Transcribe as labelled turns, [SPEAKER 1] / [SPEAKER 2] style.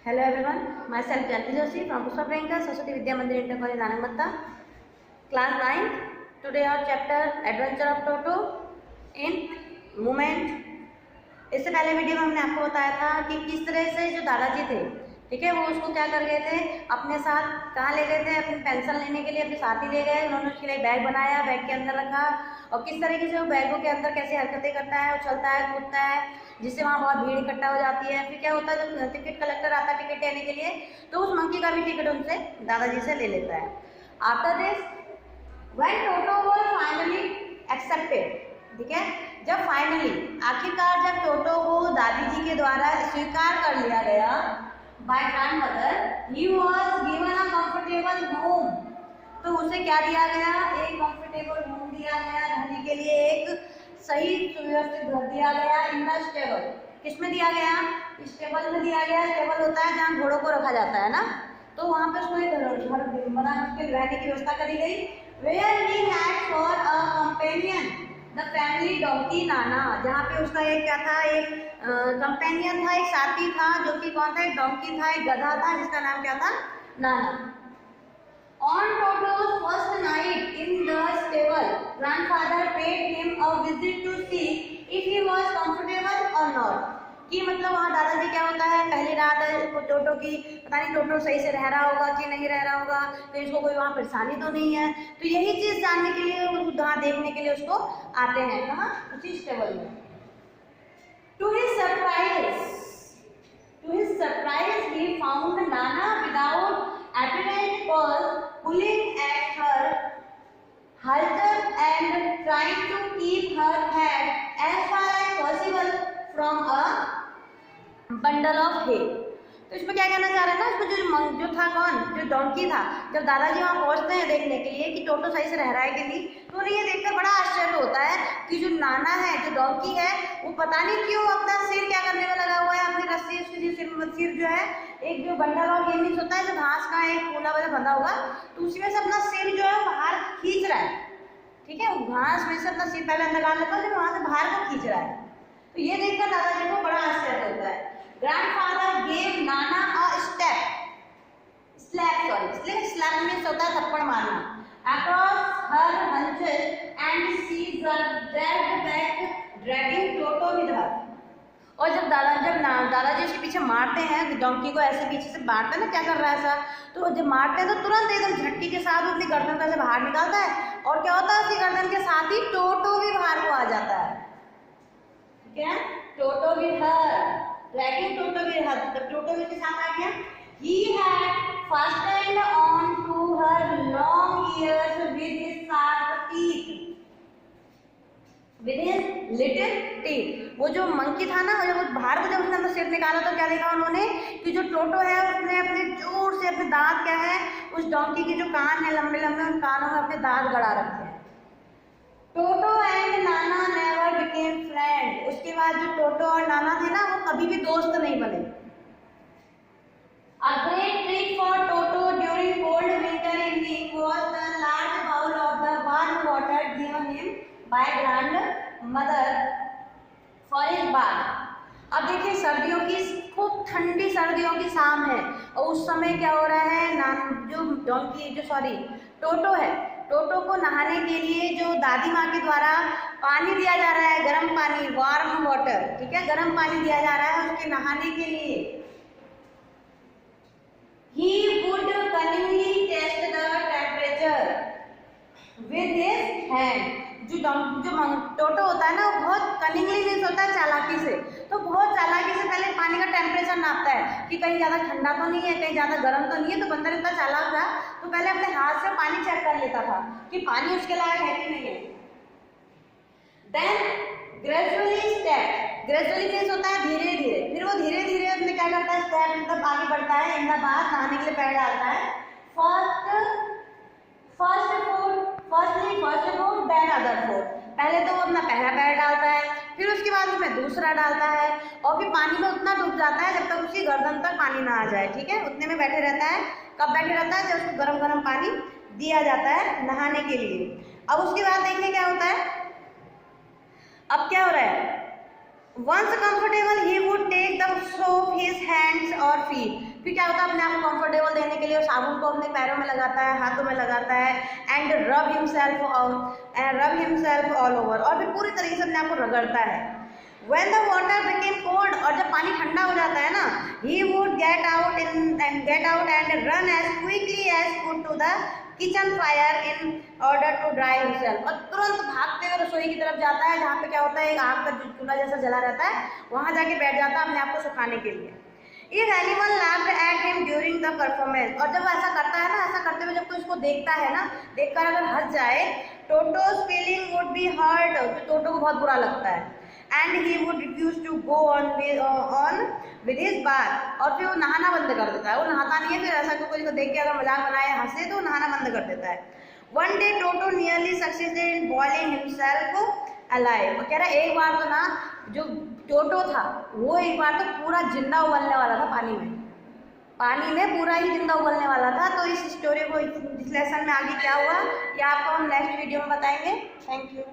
[SPEAKER 1] Hello everyone, myself Janti Joshi from Pushpa Priyanka, Saraswati Vidya Mandir Inter College, Nanagmatta, class 9. Today our chapter Adventure of Toto in Movement. इससे पहले video में हमने आपको बताया था कि किस तरह से जो दादाजी थे, ठीक है, वो उसको क्या कर गए थे, अपने साथ कहाँ ले गए थे, अपनी पेंशन लेने के लिए अपने साथ ही ले गए। उन्होंने उसके लिए बैग बनाया, बैग के अंदर रखा और किस तरीके से वो बैगों के अंदर कैसे हरकतें करता है, उछलता है, कूदता है, जिससे वहाँ बहुत भीड़ इकट्ठा हो जाती है। फिर क्या होता है, जब टिकट कलेक्टर आता है टिकट लेने के लिए, तो उस मंकी का भी टिकट उनसे दादाजी से ले लेता है। After this when toto was finally accepted, ठीक है, जब फाइनली आखिरकार जब टोटो को दादी जी के द्वारा स्वीकार कर लिया गया by grandmother, he was given a comfortable home, तो उसे क्या दिया गया, एक कंफर्टेबल होम दिया गया, रहने के लिए एक सही सुव्यवस्थित घर दिया गया। इन द स्टेबल, किसमें दिया गया, स्टेबल में दिया गया। स्टेबल होता है जहाँ घोड़ों को रखा जाता है ना, तो वहाँ पे उसको एक घर बना उसके रहने की व्यवस्था करी गई। Where he had for a companion the family donkey नाना, जहाँ पे उसका एक क्या था, एक कंपेनियन था, एक साथी था, जो कि कौन था, एक डॉन्की था, एक गधा था, जिसका नाम क्या था, नाना। On Toto's first night in the stable, grandfather paid him a visit to see if he was comfortable or not. कि मतलब वहाँ दादाजी क्या होता है, पहली रात है टोटो की, पता नहीं टोटो सही से रह रहा होगा कि नहीं रह रहा होगा, तो इसको कोई वहाँ परेशानी तो नहीं है, तो यही चीज़ जानने के लिए वहाँ देखने के लिए उसको आते हैं, कहाँ, उसी स्टेबल में। To his surprise, he found Nana without appetite was pulling at her halter and trying to keep her head as far as possible from a bundle of hay. तो इसमें क्या कहना चाह रहे हैं ना, इसमें जो था कौन, जो डोंकी था, जब दादाजी वहाँ पहुँचते हैं देखने के लिए कि टोटो सही से रह रहा है कि नहीं, तो उन्हें ये देखकर बड़ा आश्चर्य होता है कि जो नाना है, जो डोंकी है, वो पता नहीं क्यों अपना सिर क्या करने में लगा हुआ है, अपनी रस्सी, उसके सिर जो है, एक जो बंडल और गेमिंग होता है, जो घास का एक कूला वाला बंधा हुआ, तो उसी में से अपना सिर जो है बाहर खींच रहा है, ठीक है, वो घास में से अपना सिर पहले अंदर डाल लेता है, फिर वहाँ से बाहर को खींच रहा है। तो ये देखकर दादाजी को बड़ा आश्चर्य होता है। Grandfather gave Nana a slap means होता है थप्पड़ मारना, across her haunches and she dragged back, dragging Toto with her. और जब दादाजी उसके पीछे मारते हैं, डोंकी को ऐसे पीछे से मारते हैं ना, क्या कर रहा है ऐसा, तो जब मारते हैं तो तुरंत एकदम झटके के साथ अपनी गर्दन का से बाहर निकालता है, और क्या होता है, उसकी गर्दन के साथ ही टोटो भी बाहर को आ जाता है, ठीक है, टोटो with her. Dragging Toto with her, जब टोटो उसके साथ आ गया, he had fastened on to her long ears with his sharp teeth, with his little teeth. वो जो मंकी था ना, जब बाहर को जब उसने अपना सिर निकाला तो क्या देखा उन्होंने कि जो टोटो है उसने अपने जोर से अपने दांत क्या है, उस डोंकी के जो कान है लंबे लंबे, उन कानों में अपने दांत गड़ा रखे हैं। टोटो and Nana never became friend, उसके बाद जो टोटो और नाना थे ना, वो कभी भी दोस्त नहीं बने। A great treat for Toto during cold winter evening was the large bowl of the warm water given him by grandmother for his bath। अब देखिए सर्दियों की खूब ठंडी सर्दियों की शाम है, और उस समय क्या हो रहा है, टोटो है, टोटो को नहाने के लिए जो दादी माँ के द्वारा पानी दिया जा रहा है, गर्म पानी, वार्म वाटर, ठीक है, गर्म पानी दिया जा रहा है उसके नहाने के लिए। He would cunningly test the temperature with his hand। जो टोटो होता है ना, वो बहुत कनिंगली मीन्स होता है चालाकी से, तो बहुत चालाकी से पहले पानी का टेम्परेचर नापता है कि कहीं ज़्यादा ठंडा तो नहीं है, कहीं ज़्यादा गर्म तो नहीं है, तो बंदर इतना चालाक था तो पहले अपने हाथ से पानी चेक कर लेता था कि पानी उसके लायक है कि नहीं है। Then gradually step, gradually means होता है धीरे धीरे, फिर वो धीरे धीरे अपने क्या करता है, स्टेप मतलब आगे बढ़ता है, इन द बाथ, नहाने के लिए पैर डालता है। First foot then other foot, पहले तो वो अपना पहला पैर डालता है, फिर उसके बाद उसमें दूसरा डालता है, और फिर पानी में उतना डूब जाता है जब तक उसकी गर्दन तक पानी ना आ जाए, ठीक है, उतने में बैठे रहता है। कब बैठे रहता है, जब उसको गरम गरम पानी दिया जाता है नहाने के लिए। अब उसके बाद देखिए क्या होता है, अब क्या हो रहा है, once comfortable he would take the soap his hands or feet। Feet. फिर क्या होता है, अपने आप को कंफर्टेबल देने के लिए वो साबुन को अपने पैरों में लगाता है, हाथों में लगाता है, एंड रब हिमसेल्फ ऑल ओवर, और फिर पूरी तरीके से अपने आप को रगड़ता है। When the water became cold, और जब पानी ठंडा हो जाता है ना, he would get out and run as quickly as could to the kitchen fire in order to dry himself, और तुरंत भागते हुए रसोई की तरफ जाता है, जहाँ पे क्या होता है, एक आग का चूल्हा जैसा जला रहता है, वहाँ जाके बैठ जाता है अपने आप को सुखाने के लिए। If anyone laughed at him during the performance, और जब ऐसा करता है ना, ऐसा करते हुए जब कोई उसको देखता है ना, देखकर अगर हंस जाए, Toto's feeling would be hurt, तो टोटो को बहुत बुरा लगता है, and he would refuse to go on with his bath, और फिर वो नहाना बंद कर देता है, वो नहाता नहीं है, फिर ऐसा कोई को देख के अगर मजाक बनाए हंसे तो नहाना बंद कर देता है। One day Toto nearly succeeded in boiling himself alive, वो कह रहा है एक बार तो ना जो टोटो था वो एक बार तो पूरा जिंदा उबलने वाला था, पानी में पूरा ही जिंदा उबलने वाला था। तो इस स्टोरी को, इस लेसन में आगे क्या हुआ ये आपको हम नेक्स्ट वीडियो में बताएंगे। Thank you.